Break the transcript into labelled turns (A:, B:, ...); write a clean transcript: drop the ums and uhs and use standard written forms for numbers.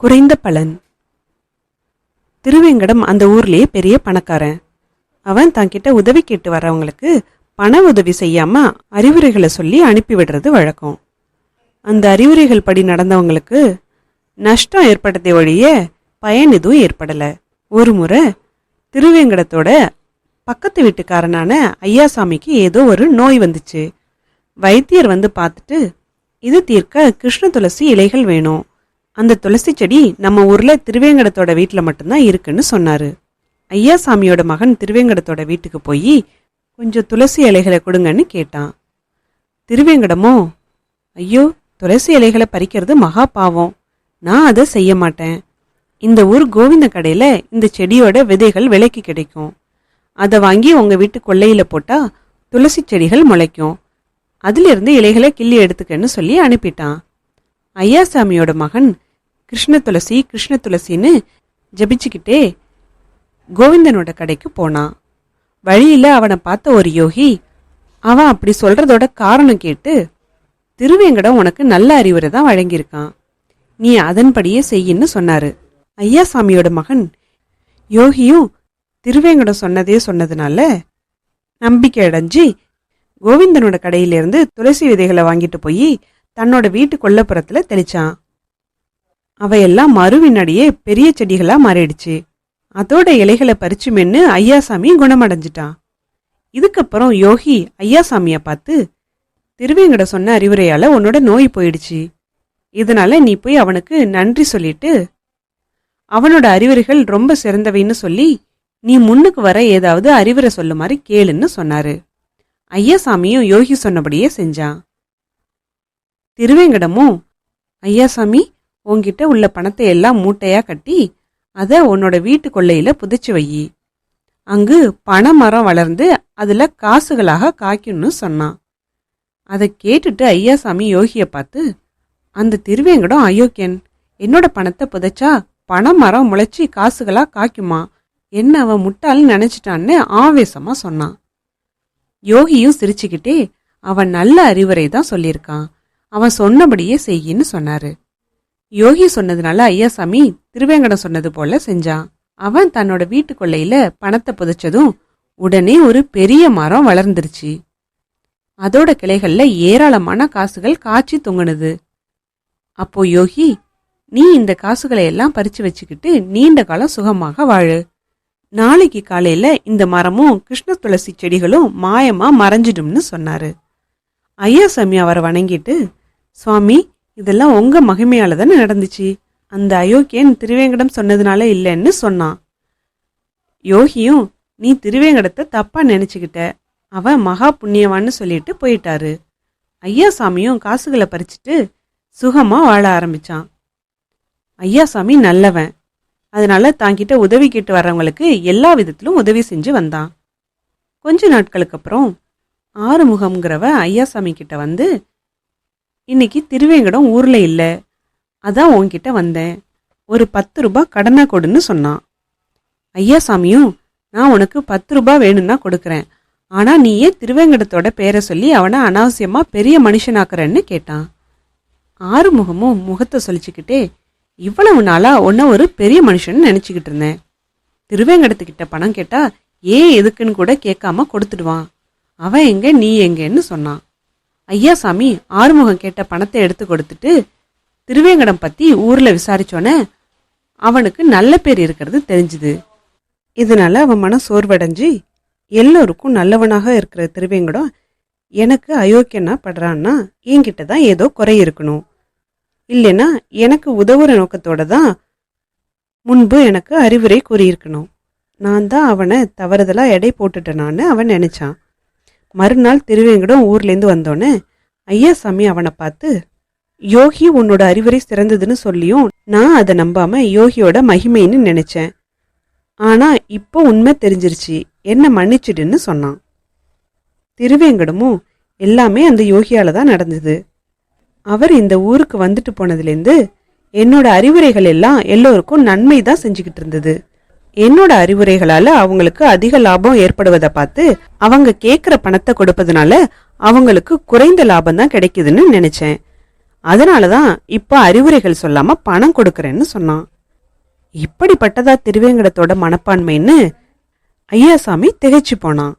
A: குறைந்த பலன். திருவேங்கடம் அந்த ஊர்லயே பெரிய பணக்காரன். அவன் தன்கிட்ட உதவி கேட்டு வர்றவங்களுக்கு பண உதவி செய்யாம அறிவுரைகளை சொல்லி அனுப்பிவிடுறது வழக்கம். அந்த அறிவுரைகள் படி நடந்தவங்களுக்கு நஷ்டம் ஏற்பட்டதை ஒழிய பயன் எதுவும் ஏற்படல. ஒரு முறை திருவேங்கடத்தோட பக்கத்து வீட்டுக்காரனான ஐயாசாமிக்கு ஏதோ ஒரு நோய் வந்துச்சு. வைத்தியர் வந்து பார்த்துட்டு, இது தீர்க்க கிருஷ்ண துளசி இலைகள் வேணும், அந்த துளசி செடி நம்ம ஊர்ல திருவேங்கடத்தோட வீட்டுல மட்டும்தான் இருக்குன்னு சொன்னாரு. ஐயாசாமியோட மகன் திருவேங்கடத்தோட வீட்டுக்கு போய் கொஞ்சம் துளசி இலைகளை கொடுங்கன்னு கேட்டான். திருவேங்கடமோ, ஐயோ, துளசி இலைகளை பறிக்கிறது மகா பாவம், நான் அதை செய்ய மாட்டேன். இந்த ஊர் கோவிந்த கடையில இந்த செடியோட விதைகள் விலைக்கு கிடைக்கும், அதை வாங்கி உங்க வீட்டு கொல்லையில போட்டா துளசி செடிகள் முளைக்கும், அதுல இருந்து இலைகளை கிள்ளி எடுத்துக்கன்னு சொல்லி அனுப்பிட்டான். ஐயாசாமியோட மகன் கிருஷ்ண துளசி கிருஷ்ண துளசின்னு ஜபிச்சுக்கிட்டே கோவிந்தனோட கடைக்கு போனான். வழியில அவனை பார்த்த ஒரு யோகி அவன் அப்படி சொல்றதோட காரணம் கேட்டு, திருவேங்கடம் உனக்கு நல்ல அறிவுரை தான் வழங்கியிருக்கான், நீ அதன்படியே செய்யின்னு சொன்னாரு. ஐயாசாமியோட மகன் யோகியும் திருவேங்கடம் சொன்னதே சொன்னதுனால நம்பிக்கை அடைஞ்சு கோவிந்தனோட கடையிலிருந்து துளசி விதைகளை வாங்கிட்டு போய் தன்னோட வீட்டு கொல்லப்புறத்துல தெளிச்சான். அவையெல்லாம் மறுவினாடியே பெரிய செடிகளா மாறிடுச்சு. அதோட இலைகளை பறிச்சு மென்னு ஐயாசாமி குணமடைஞ்சிட்டான். இதுக்கப்புறம் யோகி ஐயாசாமிய பார்த்து, திருவேங்கட சொன்ன அறிவுரையால உன்னோட நோய் போயிடுச்சு, இதனால நீ போய் அவனுக்கு நன்றி சொல்லிட்டு அவனோட அறிவுரைகள் ரொம்ப சிறந்தவைன்னு சொல்லி நீ முன்னுக்கு வர ஏதாவது அறிவுரை சொல்லுமாறு கேளுன்னு சொன்னாரு. ஐயாசாமியும் யோகி சொன்னபடியே செஞ்சான். திருவேங்கடமும், ஐயாசாமி, உன்கிட்ட உள்ள பணத்தை எல்லாம் மூட்டையா கட்டி அத உன்னோட வீட்டு கொள்ளையில புதைச்சு வை, அங்கு பண மரம் வளர்ந்து அதுல காசுகளாக காய்க்கும்னு சொன்னான். அதை கேட்டுட்டு ஐயாசாமி யோகிய பார்த்து, அந்த திருவேங்கடம் அயோக்கியன், என்னோட பணத்தை புதைச்சா பண மரம் முளைச்சி காசுகளா காய்க்குமா, என்ன அவன் முட்டாள்னு நினைச்சிட்டான்னு ஆவேசமா சொன்னான். யோகியும் சிரிச்சுக்கிட்டே, அவன் நல்ல அறிவுரை தான் சொல்லியிருக்கான், அவன் சொன்னபடியே செய்யின்னு சொன்னாரு. யோகி சொன்னதுனால ஐயாசாமி திருவேங்கடம் சொன்னது போல செஞ்சான். அவன் தன்னோட வீட்டு கொள்ளையில பணத்தை புதைச்சதும் உடனே ஒரு பெரிய மரம் வளர்ந்துருச்சு. அதோட கிளைகள்ல ஏராளமான காசுகள் காய்ச்சி தொங்குனது. அப்போ யோகி, நீ இந்த காசுகளை எல்லாம் பறிச்சு வச்சுக்கிட்டு நீண்ட காலம் சுகமாக வாழு, நாளைக்கு காலையில இந்த மரமும் கிருஷ்ண துளசி செடிகளும் மாயமா மறைஞ்சிடும்னு சொன்னாரு. ஐயாசாமி அவரை வணங்கிட்டு, சுவாமி, இதெல்லாம் உங்க மகிமையால தானே நடந்துச்சு, அந்த அயோக்கியன் திருவேங்கடம் சொன்னதுனால இல்லைன்னு சொன்னான். யோகியும், நீ திருவேங்கடத்தை தப்பா நினைச்சுக்கிட்ட, அவன் மகா புண்ணியவான்னு சொல்லிட்டு போயிட்டாரு. ஐயாசாமியும் காசுகளை பறிச்சுட்டு சுகமா வாழ ஆரம்பிச்சான். ஐயாசாமி நல்லவன், அதனால தாங்கிட்ட உதவி கேட்டு வர்றவங்களுக்கு எல்லா விதத்திலும் உதவி செஞ்சு வந்தான். கொஞ்ச நாட்களுக்கு அப்புறம் ஆறுமுகம்ங்கிறவ ஐயாசாமி கிட்ட வந்து, இன்னைக்கு திருவேங்கடம் ஊர்ல இல்ல, அதான் உன்கிட்ட வந்தேன், ஒரு 10 ரூபாய் கடனா கொடுன்னு சொன்னான். ஐயாசாமியும், நான் உனக்கு 10 ரூபாய் வேணும்னா கொடுக்கறேன், ஆனா நீ ஏன் திருவேங்கடத்தோட பேரை சொல்லி அவனை அனாவசியமா பெரிய மனுஷனாக்குறன்னு கேட்டான். ஆறுமுகமும் முகத்தை சொல்லிச்சுக்கிட்டே, இவ்வளவு நாளா உன்ன ஒரு பெரிய மனுஷன் நினைச்சுக்கிட்டு இருந்தேன், திருவேங்கடத்துக்கிட்ட பணம் கேட்டா ஏன் எதுக்குன்னு கூட கேட்காம கொடுத்துடுவான், அவன் எங்க நீ எங்கன்னு சொன்னான். ஐயாசாமி ஆறுமுகம் கேட்ட பணத்தை எடுத்து கொடுத்துட்டு திருவேங்கடம் பத்தி ஊர்ல விசாரிச்சோன்னே அவனுக்கு நல்ல பேர் இருக்கிறது தெரிஞ்சுது. இதனால அவன் மன சோர்வடைஞ்சு, எல்லோருக்கும் நல்லவனாக இருக்கிற திருவேங்கடம் எனக்கு அயோக்கியனா படுறான்னா என்கிட்ட தான் ஏதோ குறை இருக்கணும், இல்லைன்னா எனக்கு உதவுற நோக்கத்தோட தான் முன்பு எனக்கு அறிவுரை கூறியிருக்கணும், நான் தான் அவனை தவறுதலா எடை போட்டுட்டேனான்னு அவன் நினைச்சான். மறுநாள் திருவேங்கடம் ஊர்லேருந்து வந்தோன்னே ஐயாசாமி அவனை பார்த்து, யோகி உன்னோட அறிவுரை சிறந்ததுன்னு சொல்லியும் நான் அதை நம்பாம யோகியோட மகிமைன்னு நினைச்சேன், ஆனா இப்போ உண்மை தெரிஞ்சிருச்சு, என்ன மன்னிச்சிடுன்னு சொன்னான். திருவேங்கடமும், எல்லாமே அந்த யோகியால தான் நடந்தது, அவர் இந்த ஊருக்கு வந்துட்டு போனதுலேருந்து என்னோட அறிவுரைகள் எல்லாம் எல்லோருக்கும் நன்மை தான் செஞ்சுக்கிட்டு இருந்தது, என்னோட அறிவுரைகளால அவங்களுக்கு அதிக லாபம் ஏற்படுவதை பார்த்து அவங்க கேட்குற பணத்தை கொடுப்பதுனால அவங்களுக்கு குறைந்த லாபம் தான் கிடைக்குதுன்னு நினைச்சேன், அதனாலதான் இப்ப அறிவுரைகள் சொல்லாம பணம் கொடுக்கறேன்னு சொன்னான். இப்படிப்பட்டதா திருவேங்கடத்தோட மனப்பான்மைன்னு ஐயாசாமி திகைச்சு போனான்.